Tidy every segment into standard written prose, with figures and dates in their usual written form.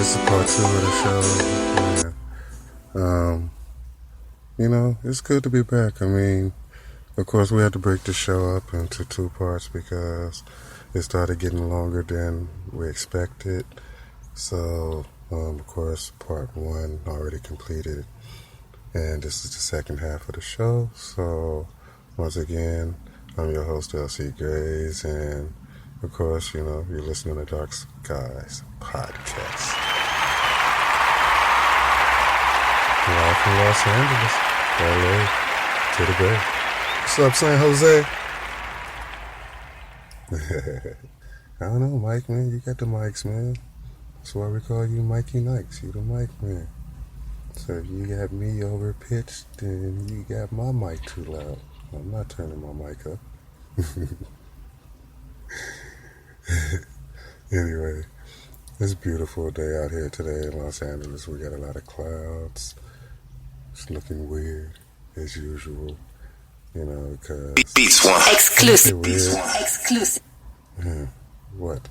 this is part two of the show. It's good to be back. I mean, of course, we had to break the show up into two parts because it started getting longer than we expected. So, of course, part one already completed, and this is the second half of the show. So, once again, I'm your host, L.C. Grays, and of course, you're listening to Darkskies podcast. Live from Los Angeles, LA to the Bay. What's up, San Jose? I don't know, Mike, man. You got the mics, man. That's why we call you Mikey Nikes. You the mic, man. So if you got me over pitched, then you got my mic too loud. I'm not turning my mic up. Anyway, it's a beautiful day out here today in Los Angeles. We got a lot of clouds. It's looking weird as usual, because Beats one exclusive. Exclusive. What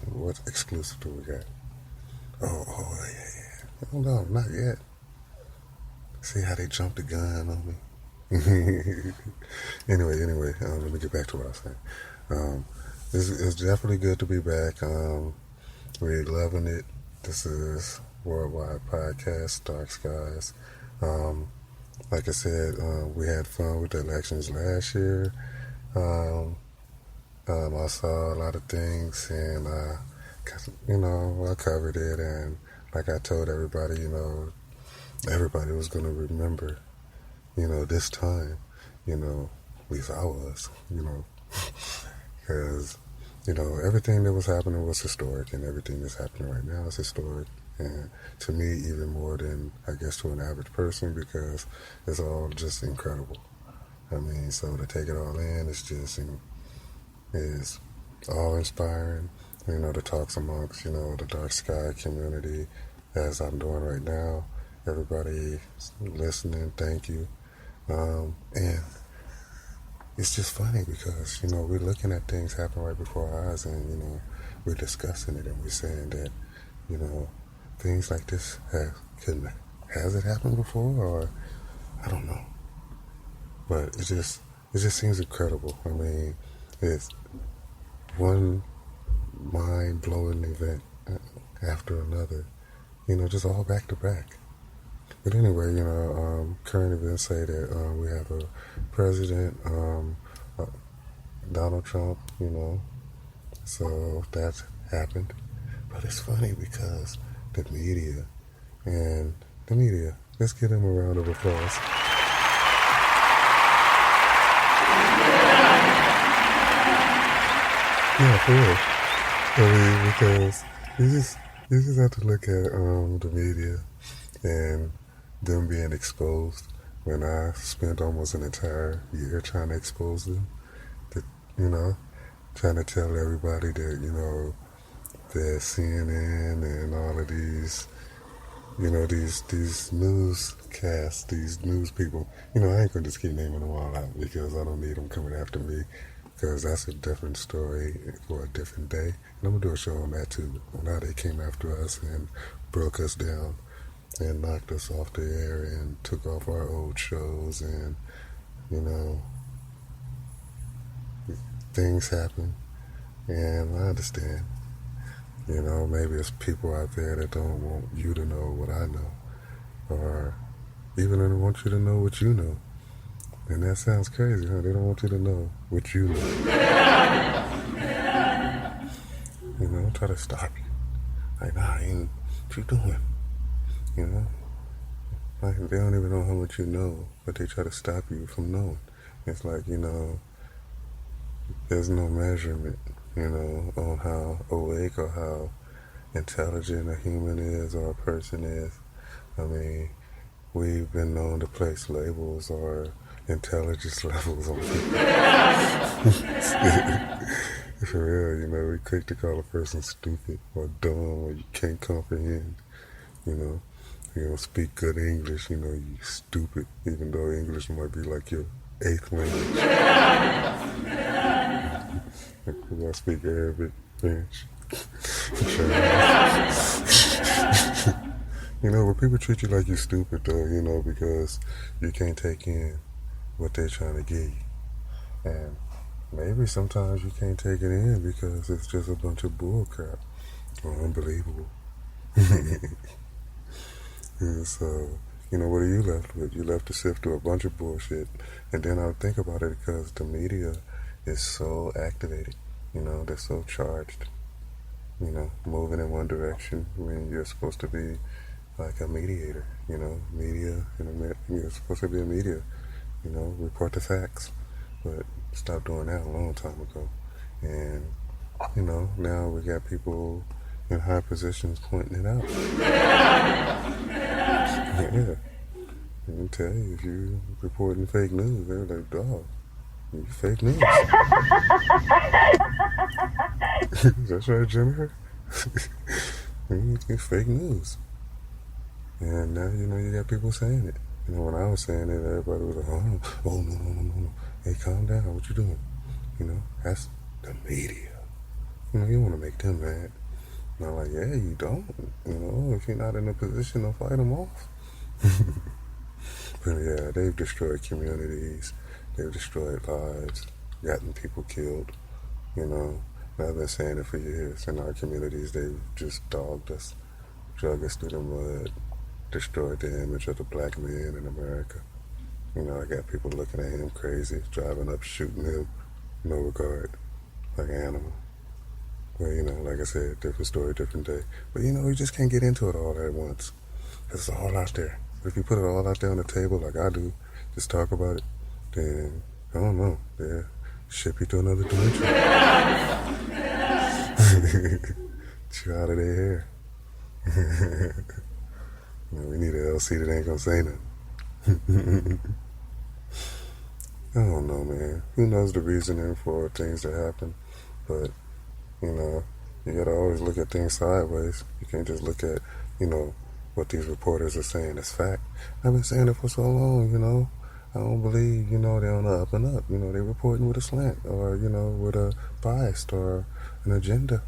exclusive do we got? Oh yeah. No, not yet. See how they jumped the gun on me. Anyway, let me get back to what I was saying. It's definitely good to be back. We're loving it. This is Worldwide Podcast, Darkskies. Like I said, we had fun with the elections last year. I saw a lot of things, and I covered it. And like I told everybody, everybody was going to remember, this time, at least I was, because everything that was happening was historic, and everything that's happening right now is historic. And to me, even more than, I guess, to an average person, because it's all just incredible. I mean, so to take it all in, is all inspiring. The talks amongst, the dark sky community, as I'm doing right now. Everybody listening, thank you. And it's just funny because, we're looking at things happen right before our eyes, and, we're discussing it, and we're saying that, things like this has it happened before, or I don't know, but it just seems incredible. I mean, it's one mind-blowing event after another, just all back to back. But anyway, current events say that we have a president, Donald Trump, so that's happened. But it's funny because the media, let's give them a round of applause. Yeah, for real. I mean, because you just have to look at the media and them being exposed when I spent almost an entire year trying to expose them, trying to tell everybody that, that CNN and all of these, these newscasts, these news people, I ain't gonna just keep naming them all out because I don't need them coming after me, because that's a different story for a different day. And I'm gonna do a show on that too, on how they came after us and broke us down and knocked us off the air and took off our old shows, and, things happen, and I understand. Maybe it's people out there that don't want you to know what I know, or even don't want you to know what you know. And that sounds crazy, huh? They don't want you to know what you know. Try to stop you. Like, nah, what you doing? Like, they don't even know how much you know, but they try to stop you from knowing. It's like, there's no measurement, on how awake or how intelligent a human is or a person is. I mean, we've been known to place labels or intelligence levels on people. For real, we're quick to call a person stupid or dumb or you can't comprehend, You don't speak good English, you stupid, even though English might be like your 8th language. Because I speak Arabic, French, Chinese. but people treat you like you're stupid, though, because you can't take in what they're trying to give you. And maybe sometimes you can't take it in because it's just a bunch of bull crap or unbelievable. And so, what are you left with? You left to sift through a bunch of bullshit. And then I think about it because the media is so activated. They're so charged. Moving in one direction when you're supposed to be like a mediator. Media, you're supposed to be a media. Report the facts. But stopped doing that a long time ago. And, now we got people in high positions pointing it out. Yeah. I can tell you, if you reporting fake news, they're like, dog, you fake news. That's right, Jennifer. It's fake news. And now, you got people saying it. When I was saying it, everybody was like, oh, no. Hey, calm down. What you doing? That's the media. You want to make them mad. And I'm like, yeah, you don't. If you're not in a position to fight them off. But yeah, they've destroyed communities. They've destroyed lives, gotten people killed. And I've been saying it for years. In our communities, they've just dogged us, drug us through the mud, destroyed the image of the black man in America. I got people looking at him crazy, driving up, shooting him, no regard, like an animal. Well, like I said, different story, different day. But you just can't get into it all at once. It's all out there. But if you put it all out there on the table like I do, just talk about it, then, I don't know, they'll ship you to another dimension. Chew out of their hair. We need an LC that ain't gonna say nothing. I don't know, man. Who knows the reasoning for things that happen? But, you gotta always look at things sideways. You can't just look at, what these reporters are saying as fact. I've been saying it for so long, I don't believe, they're on the up and up. They're reporting with a slant or, with a bias or an agenda.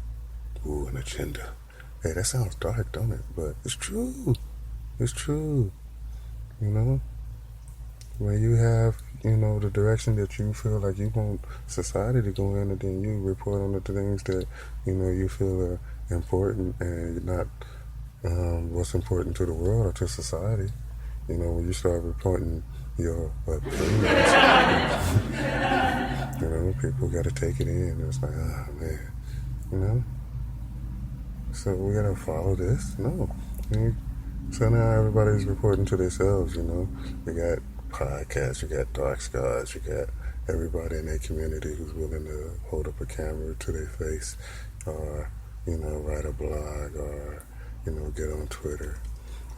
Ooh, an agenda. Hey, that sounds dark, don't it? But it's true. It's true. When you have, the direction that you feel like you want society to go in, and then you report on the things that, you feel are important and not what's important to the world or to society. When you start reporting your opinions, people got to take it in. It's like, man, so we got to follow this? No. So now everybody's reporting to themselves, We got podcasts, you got Darkskies, you got everybody in their community who's willing to hold up a camera to their face or, write a blog or, get on Twitter.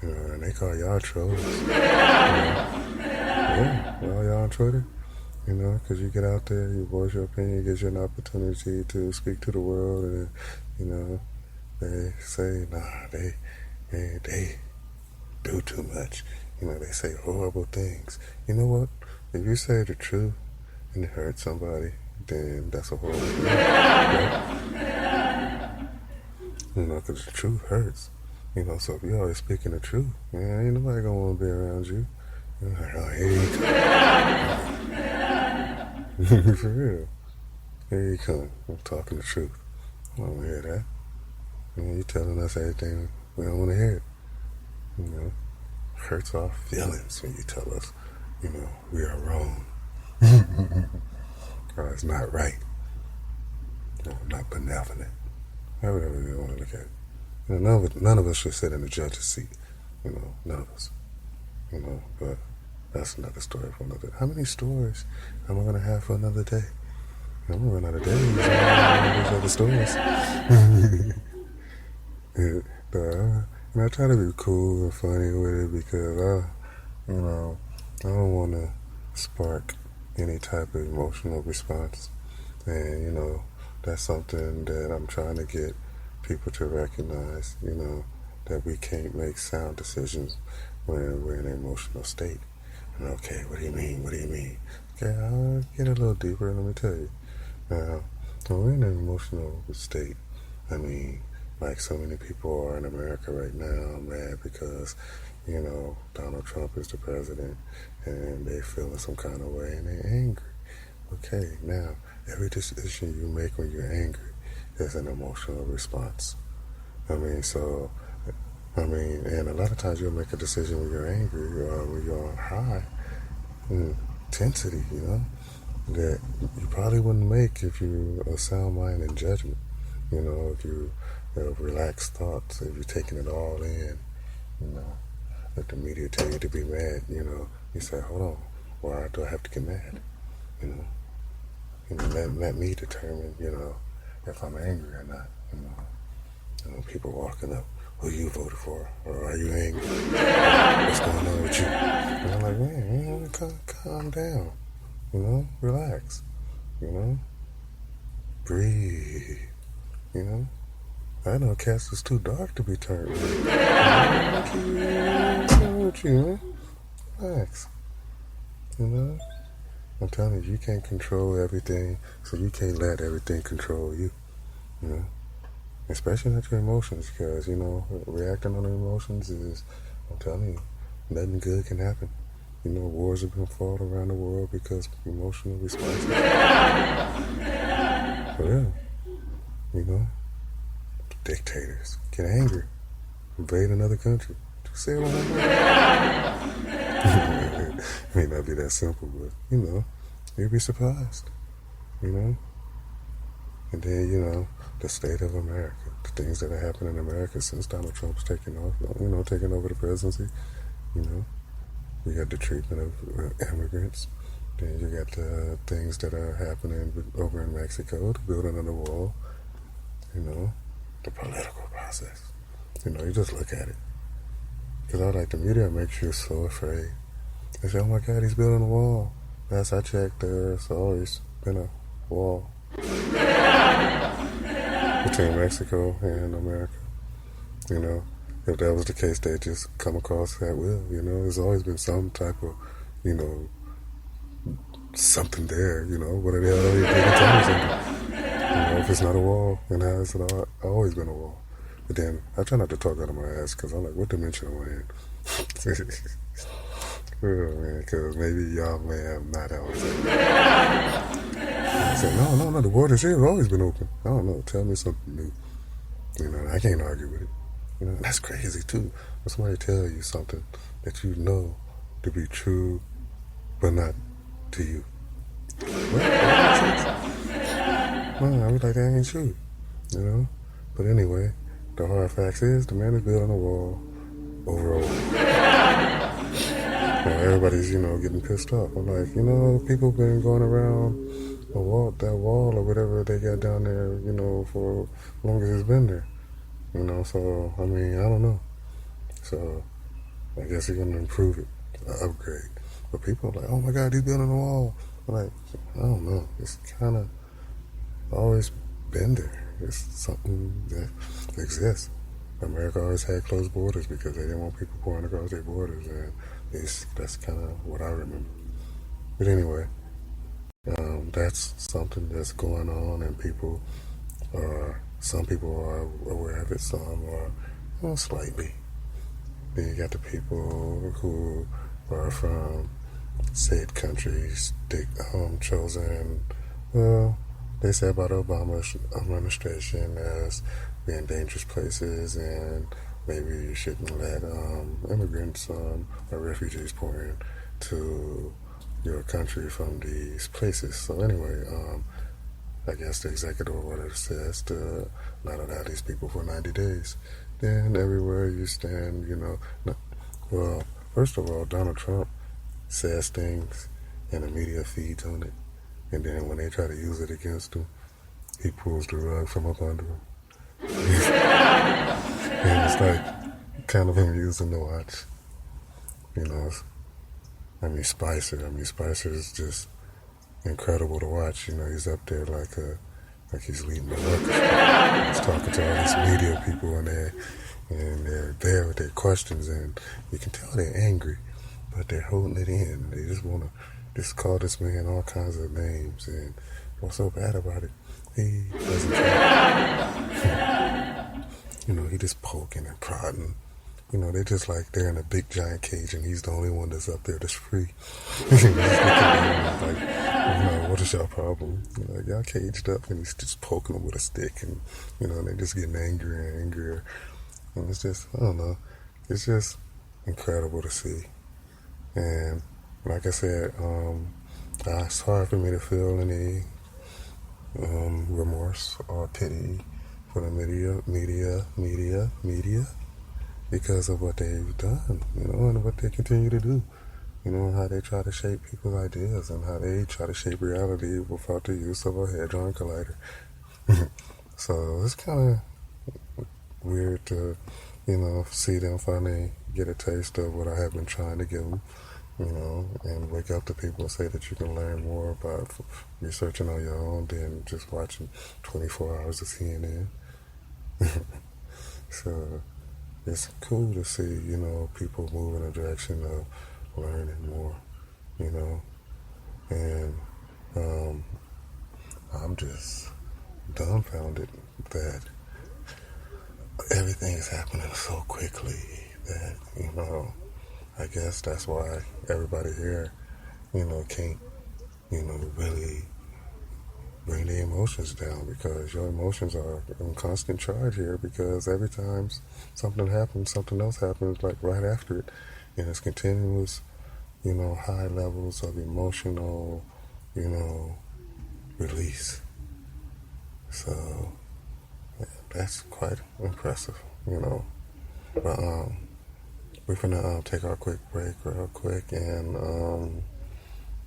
And they call y'all trolls. Yeah, well, y'all on Twitter, because you get out there, you voice your opinion, it gives you an opportunity to speak to the world, and, they say, nah, they do too much. They say horrible things. You know what? If you say the truth and it hurts somebody, then that's a horrible thing. Right? Because the truth hurts. So if you're always speaking the truth, man, ain't nobody gonna want to be around you. You're like, oh, here you come. For real. Here you come. I'm talking the truth. I don't want to hear that. You're telling us everything we don't want to hear. Hurts our feelings when you tell us, we are wrong. Or it's not right. Or not benevolent. However you want to look at it. None of us should sit in the judge's seat. None of us. But that's another story for another day. How many stories am I going to have for another day? I'm going to run out of days on these other stories. And I try to be cool and funny with it because I don't want to spark any type of emotional response. And, that's something that I'm trying to get people to recognize, that we can't make sound decisions when we're in an emotional state. And okay, what do you mean? What do you mean? Okay, I'll get a little deeper. Let me tell you. Now, when we're in an emotional state, I mean, Like so many people are in America right now mad because, Donald Trump is the president and they feeling some kind of way and they're angry. Okay, now, every decision you make when you're angry is an emotional response. And a lot of times you'll make a decision when you're angry or when you're on high intensity, that you probably wouldn't make if you a sound mind and judgment. If you have relaxed thoughts, if you're taking it all in, let the media tell you to be mad, you say, hold on, why do I have to get mad? Let me determine, if I'm angry or not. People walking up, who you voted for, or are you angry? What's going on with you? And I'm like, man, calm down, relax, breathe, I know cats is too dark to be turned. What's wrong with you, man? Relax, I'm telling you, you can't control everything, so you can't let everything control you, Especially not your emotions, because, reacting on emotions is, I'm telling you, nothing good can happen. Wars have been fought around the world because emotional responses. For real, dictators get angry, invade another country. Just say it on It may not be that simple, but, you'd be surprised, And then, the state of America, the things that have happened in America since Donald Trump's taken over the presidency, we got the treatment of immigrants. Then you got the things that are happening over in Mexico, the building of the wall, the political process. You just look at it. Because the media makes you so afraid. They say, oh my God, he's building a wall. Last I checked, there's always been a wall between Mexico and America. If that was the case, they'd just come across that will. There's always been some type of, something there. What the hell are you doing? Tell me something. If it's not a wall, then how is it always been a wall? But then I try not to talk out of my ass because I'm like, what dimension am I in? Because maybe y'all may have not always. I said, no, the borders here have always been open. I don't know. Tell me something new. I can't argue with it. That's crazy too. When somebody tell you something that you know to be true, but not to you. What? No, I was like, that ain't true. But anyway, the hard facts is the man is building a wall over a wall. Everybody's, getting pissed off. I'm like, people been going around that wall or whatever they got down there, for as long as it's been there. So, I don't know. So, I guess he's going to improve it, upgrade. But people are like, oh my God, he's building a wall. I'm like, I don't know. It's kind of always been there. It's something that exists. America always had closed borders because they didn't want people pouring across their borders. And that's kind of what I remember. But anyway, that's something that's going on, and some people are aware of it, some are slightly. Then you got the people who are from said countries chosen, they say about Obama's administration as being dangerous places, and maybe you shouldn't let immigrants or refugees pour in to your country from these places. So anyway, I guess the executive order says to not allow these people for 90 days. Then everywhere you stand, well, first of all, Donald Trump says things and the media feeds on it. And then when they try to use it against him, he pulls the rug from up under him. And it's like kind of amusing to watch. Spicer is just incredible to watch. He's up there like he's leading the orchestra. He's talking to all these media people and they're there with their questions, and you can tell they're angry, but they're holding it in. They just want to just call this man all kinds of names, and what's so bad about it? He doesn't care. he just poking and prodding. They just like they're in a big giant cage and he's the only one that's up there that's free. He's looking down like, what is your problem? Y'all caged up, and he's just poking them with a stick, and they're just getting angrier and angrier. And it's just, I don't know, it's just incredible to see. And like I said, it's hard for me to feel any remorse or pity for the media because of what they've done, and what they continue to do, and how they try to shape people's ideas and how they try to shape reality without the use of a hadron collider. So it's kind of weird to, see them finally get a taste of what I have been trying to give them, and wake up to people and say that you can learn more about researching on your own than just watching 24 hours of CNN. So it's cool to see, people move in a direction of learning more, and I'm just dumbfounded that everything is happening so quickly that, I guess that's why everybody here, can't, really bring the emotions down, because your emotions are in constant charge here, because every time something happens, something else happens like right after it, and it's continuous, high levels of emotional, release. So that's quite impressive, But we're gonna take our quick break real quick, and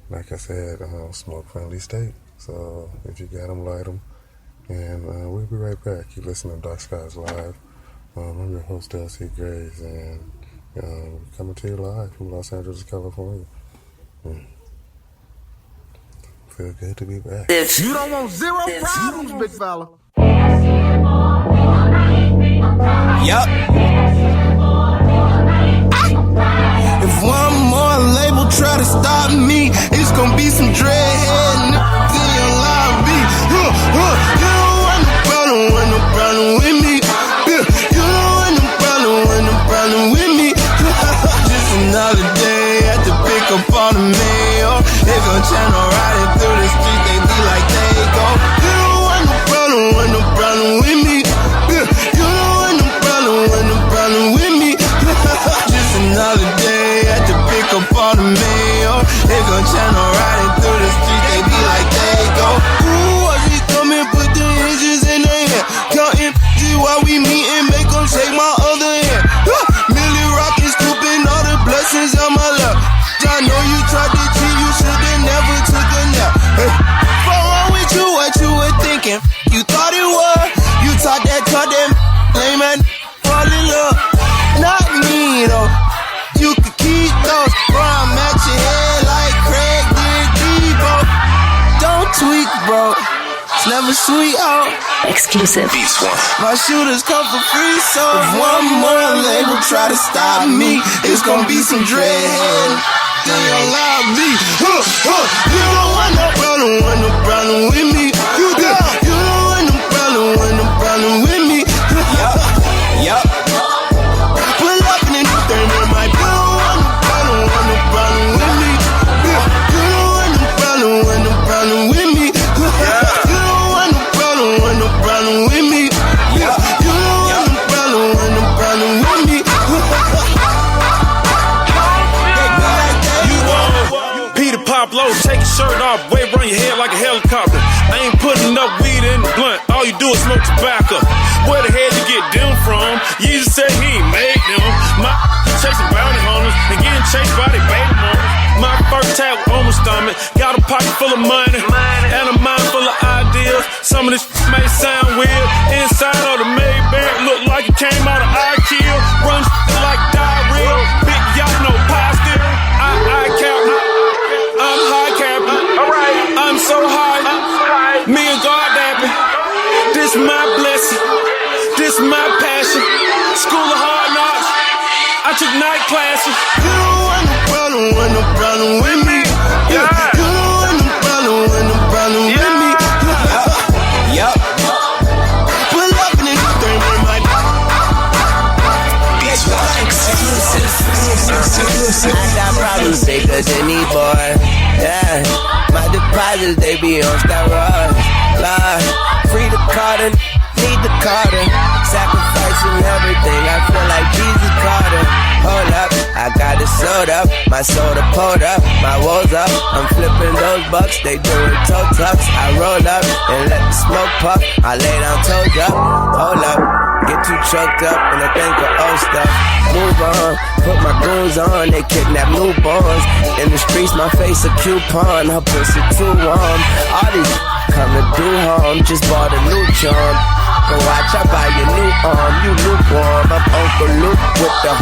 like I said, smoke friendly state. So if you got them, light them, and we'll be right back. You listen to Darkskies Live. I'm your host, L.C. Graves, and coming to you live from Los Angeles, California. Feel good to be back. You don't want zero problems, big fella. Yup. If one more label try to stop me, it's gonna be some dreadhead niggas in your lobby. You don't want no problem with me. You don't want no problem with me. Just another day at the pick up all the mail. They gon' channel riding through the street, they be like they go. You don't want no problem with me. You don't want no problem with me. Just another day at the pick up all the mail. They gon' channel riding through the street, they be like they go. Ooh, watch me come and put the inches in their hand. Counting while we meet and make them shake my other hand. Millie rockin', scooping all the blessings on my lap. I know you tried to cheat, you should've never took a nap. What's wrong with you, what you were thinking? You thought it was, you taught that lame man, fall in love. Not me though, you could keep those, or I'm at your head like Craig did Debo. Don't tweak, bro, it's never sweet out. Exclusive. My shooters come for free, so if one more label try to stop me, it's gonna be some dreadhead in your lobby. You don't want no problem with me. You don't want no problem with me. Yup. Pull up in the new thing in my you don't want no problem with me. You don't want no problem with me. You don't want no problem with me. You don't want no problem with me. Peter Pablo, take your shirt off, wave around your head like a helicopter. I ain't putting up weed in the blunt, all you do is smoke tobacco. Where the hell you get them from? Jesus said he ain't made them. My chasing bounty hunters and getting chased by their baby mamas. My first tag was on my stomach, got a pocket full of money and a mind full of ideas. Some of this may sound weird. Inside of the Maybach look like it came out of IKEA. Run like diarrhea, big y'all no pie still. I cap, I'm high capping. I'm so high, me and God dapping. This my blessing, this my passion. School of hard knocks, I took night classes. You don't want no problem with me. You don't want no problem with me. Yup. Pull up in this thing in my problems bigger than these boys. Yeah, my deposits, they be on steroids. Lord, free the Carter, need the Carter. Sacrificing everything, I feel like Jesus Carter. Hold up, I got it sold up, my soda pulled up, my woes up. I'm flipping those bucks, they doing toe tucks. I roll up and let the smoke puff. I lay down toes up, hold up. Get too choked up when I think of old stuff. Move on, put my goons on, they kidnap newborns. In the streets, my face a coupon, her pussy too warm. All these coming through home, just bought a new charm. But watch, I buy your new arm, you lukewarm. I'm Uncle Luke with the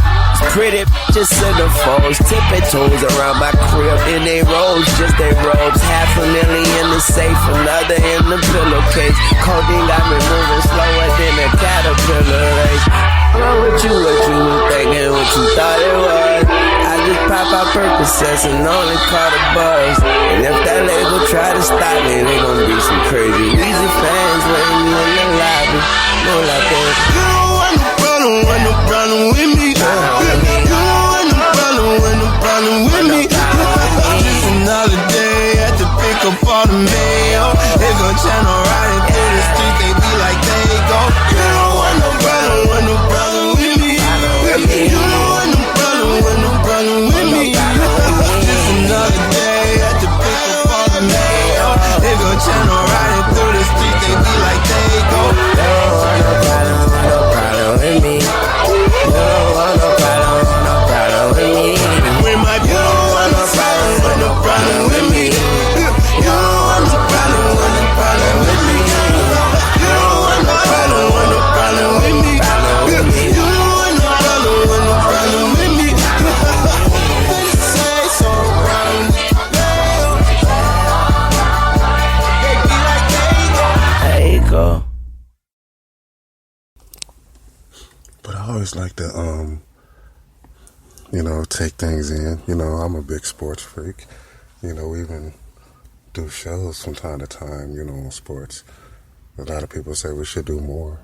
pretty just centerfolds. Tipping toes around my crib in they robes, just they robes. $500,000 in the safe, another in the pillowcase. Codeine got me moving slower than a caterpillar race. Wrong with you, what you was thinking, what you thought it was. I just pop out Percocets and only caught a buzz. And if that label try to stop me, they gon' be some crazy Weezy fans waiting in the lobby. No like that. You don't want no problem with me. You don't want no problem with me. Just another day at the pick up all the mail. They gon' channel riding through the street, they be like they go. You don't want no problem with me. You don't want no problem with me. Just another day at the pick up all the mail. They gon' channel riding through the street, they be like they go. They don't want no problem with me. You don't want no problem with me. With my you don't want no problem with me. You don't want no problem with me. You don't want no problem with me. You don't want no problem with me. Say so around. They be like There you go. But I always like to, take things in. I'm a big sports freak. We even do shows from time to time, on sports. A lot of people say we should do more.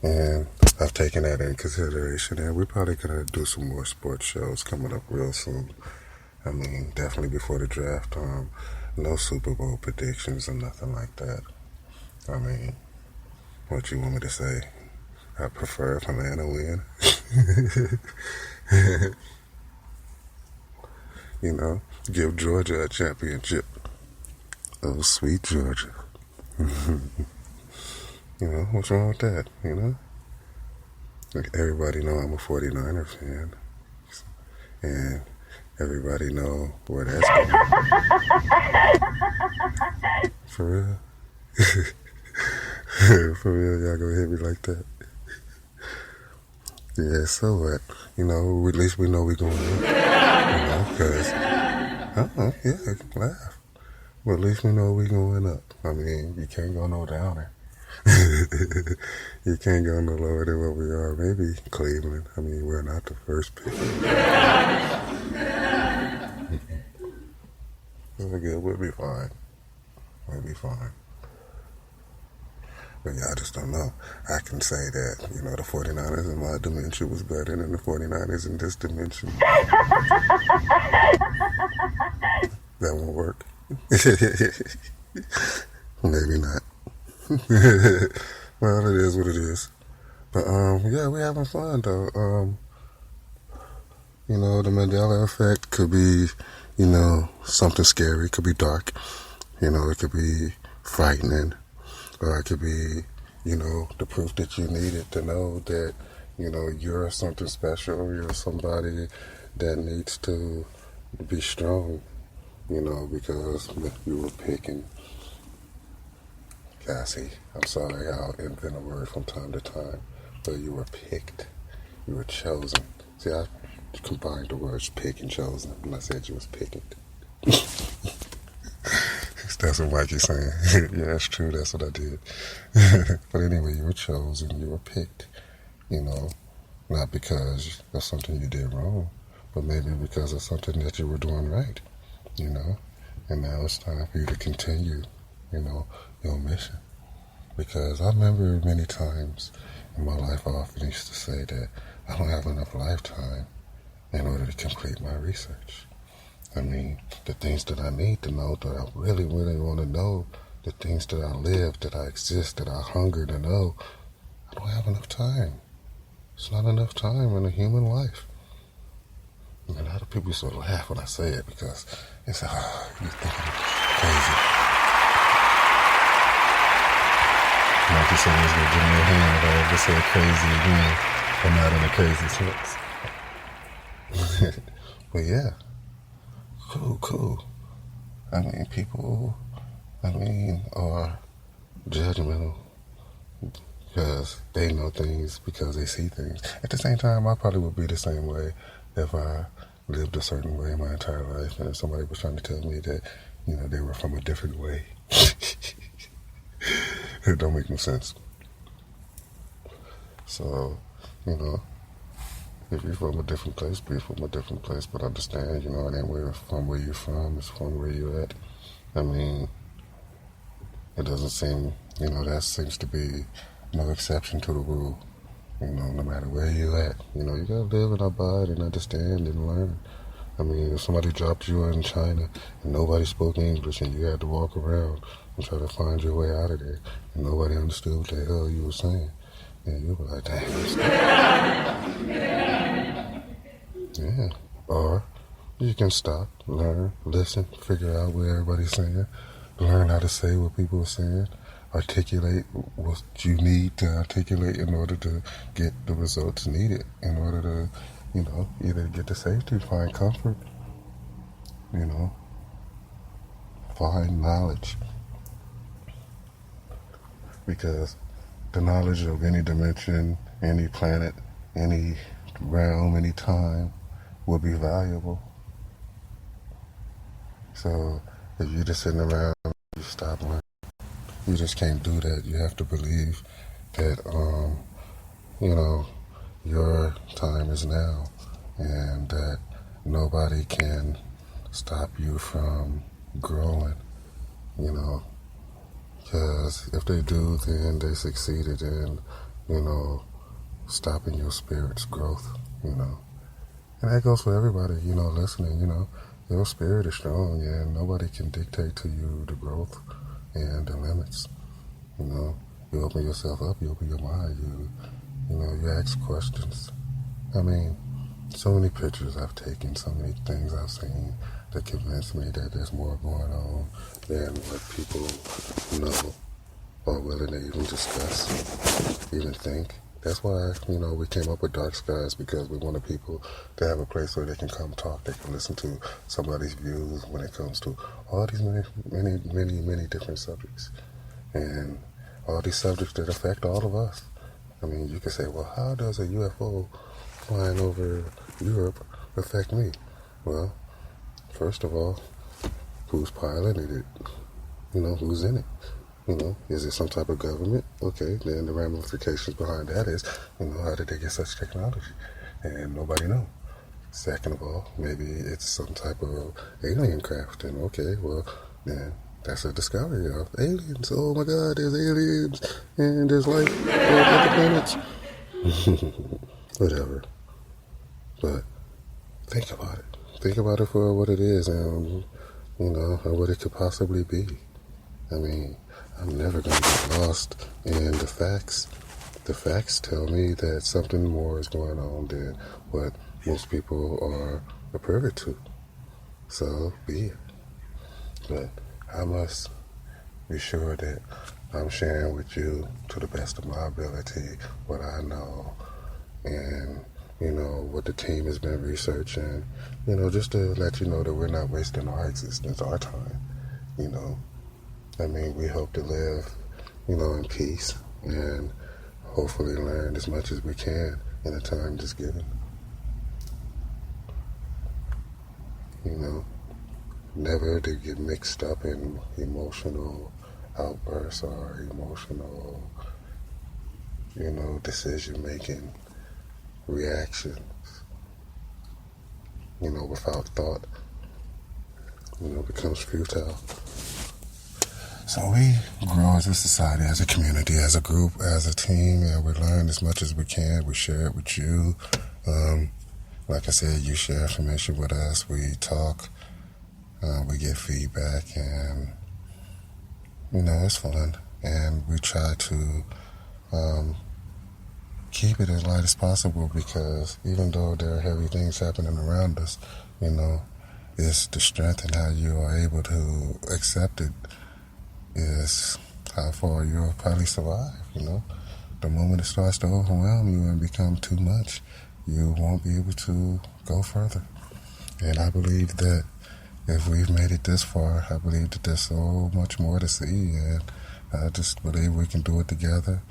And I've taken that in consideration, and we're probably going to do some more sports shows coming up real soon. I mean, definitely before the draft. No Super Bowl predictions or nothing like that. I mean, what you want me to say? I prefer if Atlanta win. Give Georgia a championship. Oh, sweet Georgia. What's wrong with that, Everybody know I'm a 49er fan. And everybody know where that's going. For real? For real, y'all gonna hit me like that? Yeah, so what? At least we know we're going to win. Because, yeah, laugh. But at least we know we're going up. I mean, you can't go no downer. You can't go no lower than what we are. Maybe Cleveland. I mean, we're not the first pick. We're good. We'll be fine. We'll be fine. But yeah, I just don't know. I can say that, the 49ers in my dimension was better than the 49ers in this dimension. That won't work. Maybe not. Well, it is what it is. But, yeah, we're having fun, though. The Mendela effect could be, something scary. It could be dark. It could be frightening. Or it could be, the proof that you needed to know that, you're something special. You're somebody that needs to be strong, because you were picking. Cassie, I'm sorry, I'll invent a word from time to time, but you were picked. You were chosen. See, I combined the words pick and chosen, and I said you was picking. That's what Mikey's saying. Yeah, that's true. That's what I did. But anyway, you were chosen. You were picked. Not because of something you did wrong, but maybe because of something that you were doing right. And now it's time for you to continue, your mission. Because I remember many times in my life I often used to say that I don't have enough lifetime in order to complete my research. I mean, the things that I need to know, that I really, really want to know, the things that I live, that I exist, that I hunger to know, I don't have enough time. It's not enough time in a human life. And a lot of people sort of laugh when I say it because it's, you think I'm crazy. Like you said, he's going to give me a hand if I ever say crazy again. I'm not in a crazy sense. But yeah, cool. I mean, people, are judgmental because they know things, because they see things. At the same time, I probably would be the same way if I lived a certain way my entire life, and if somebody was trying to tell me that, they were from a different way. It don't make no sense. So, if you're from a different place, be from a different place, but understand, it ain't from where you're from, it's from where you're at. I mean, it doesn't seem, that seems to be no exception to the rule. No matter where you're at, you gotta live and abide and understand and learn. I mean, if somebody dropped you in China and nobody spoke English and you had to walk around and try to find your way out of there and nobody understood what the hell you were saying, and you'll be like, damn. Yeah. Or you can stop, learn, listen, figure out what everybody's saying, learn how to say what people are saying, articulate what you need to articulate in order to get the results needed, in order to, either get the safety, find comfort, find knowledge. Because the knowledge of any dimension, any planet, any realm, any time will be valuable. So if you're just sitting around, you stop learning. You just can't do that. You have to believe that, your time is now, and that nobody can stop you from growing, because if they do, then they succeeded in, stopping your spirit's growth, And that goes for everybody, listening, your spirit is strong, and nobody can dictate to you the growth and the limits. You open yourself up, you open your mind, you ask questions. I mean, so many pictures I've taken, so many things I've seen that convince me that there's more going on than what people know or willing to even discuss, even think. That's why, we came up with Darkskies, because we wanted people to have a place where they can come talk, they can listen to somebody's views when it comes to all these many different subjects. And all these subjects that affect all of us. I mean, you could say, well, how does a UFO flying over Europe affect me? Well, first of all, who's piloting it? Who's in it? Is it some type of government? Okay, then the ramifications behind that is, how did they get such technology? And nobody knows. Second of all, maybe it's some type of alien craft. And okay, well, then that's a discovery of aliens. Oh my God, there's aliens and there's life on other planets. Whatever. But think about it. Think about it for what it is, and and what it could possibly be. I mean, I'm never going to get lost in the facts. The facts tell me that something more is going on than what most people are privy to. So be it. But I must be sure that I'm sharing with you, to the best of my ability, what I know and, what the team has been researching, just to let you know that we're not wasting our existence, our time, I mean, we hope to live, in peace and hopefully learn as much as we can in the time just given. Never to get mixed up in emotional outbursts or emotional, decision-making reactions, without thought, becomes futile. So we grow as a society, as a community, as a group, as a team, and we learn as much as we can. We share it with you. like I said, you share information with us. We talk. We get feedback, and it's fun. And we try to keep it as light as possible, because even though there are heavy things happening around us, it's the strength and how you are able to accept it is how far you'll probably survive. The moment it starts to overwhelm you and become too much, you won't be able to go further. And I believe that if we've made it this far, I believe that there's so much more to see, and I just believe we can do it together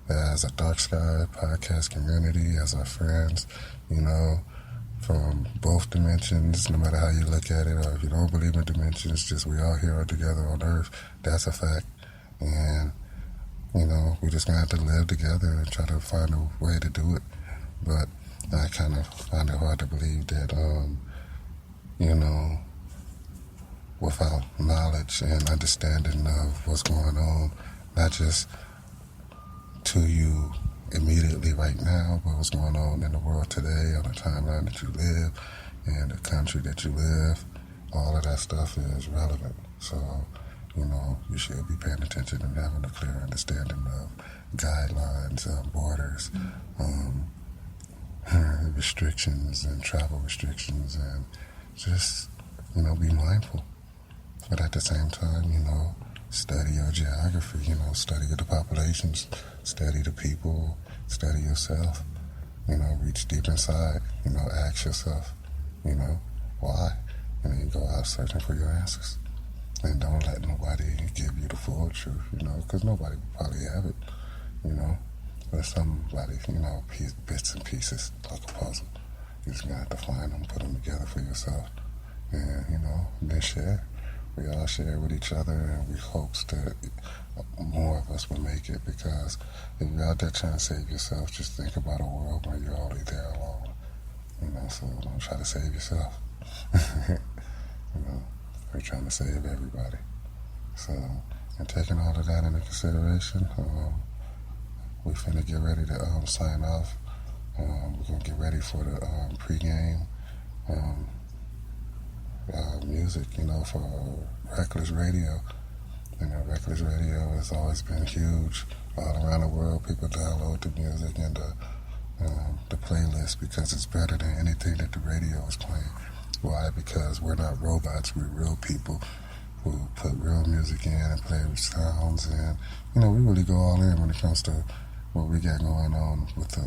as a Dark Sky podcast community, as our friends, from both dimensions, no matter how you look at it, or if you don't believe in dimensions, just we all here are together on Earth. That's a fact. And, we're just going to have to live together and try to find a way to do it. But I kind of find it hard to believe that, without knowledge and understanding of what's going on, not just to you immediately right now, but what's going on in the world today, on the timeline that you live, and the country that you live, all of that stuff is relevant. So, you should be paying attention and having a clear understanding of guidelines, borders, restrictions and travel restrictions, and just, be mindful. But at the same time, study your geography, study the populations, study the people, study yourself, reach deep inside, ask yourself, why? And then you go out searching for your answers. And don't let nobody give you the full truth, because nobody will probably have it, but somebody, bits and pieces, like a puzzle. You just gotta have to find them, put them together for yourself, and, then share. We all share with each other, and we hope that more of us will make it, because if you're out there trying to save yourself, just think about a world where you're only there alone, so don't try to save yourself. We're trying to save everybody. So, and taking all of that into consideration, we finna get ready to sign off. We're gonna get ready for the pregame music, for Reckless Radio. Reckless Radio has always been huge all around the world. People download the music and the playlist because it's better than anything that the radio is playing. Why? Because we're not robots. We're real people who put real music in and play with sounds. And, we really go all in when it comes to what we got going on with the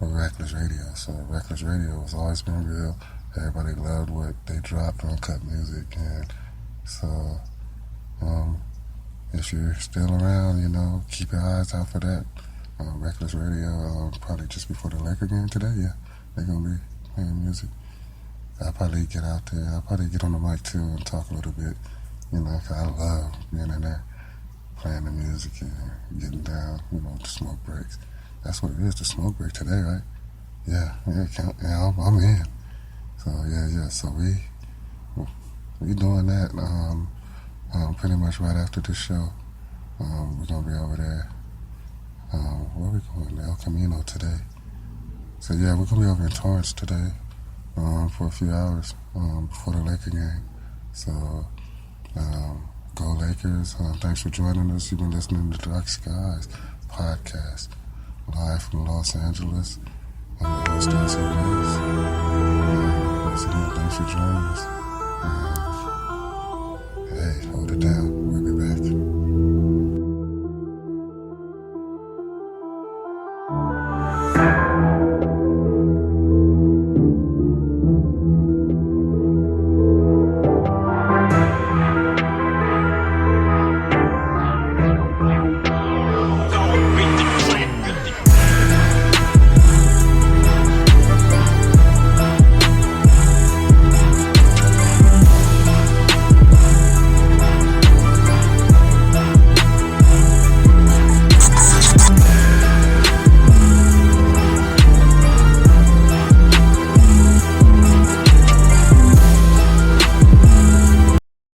Reckless Radio. So Reckless Radio has always been real. Everybody loved what they dropped on Cut Music. And so if you're still around, keep your eyes out for that. Reckless Radio, probably just before the Laker game today, yeah, they're going to be playing music. I'll probably get out there. I'll probably get on the mic too and talk a little bit, 'cause I love being in there, playing the music and getting down, the smoke breaks. That's what it is, the smoke break today, right? Yeah, I'm in. So, yeah. So we doing that pretty much right after this show. We're going to be over there. Where are we going? El Camino today. So, yeah, we're going to be over in Torrance today. For a few hours before the Laker game. So, go Lakers. Thanks for joining us. You've been listening to Darkskies podcast, live from Los Angeles. I'm your host, Darcy Grace. Once again, thanks for joining us. Hey, hold it down.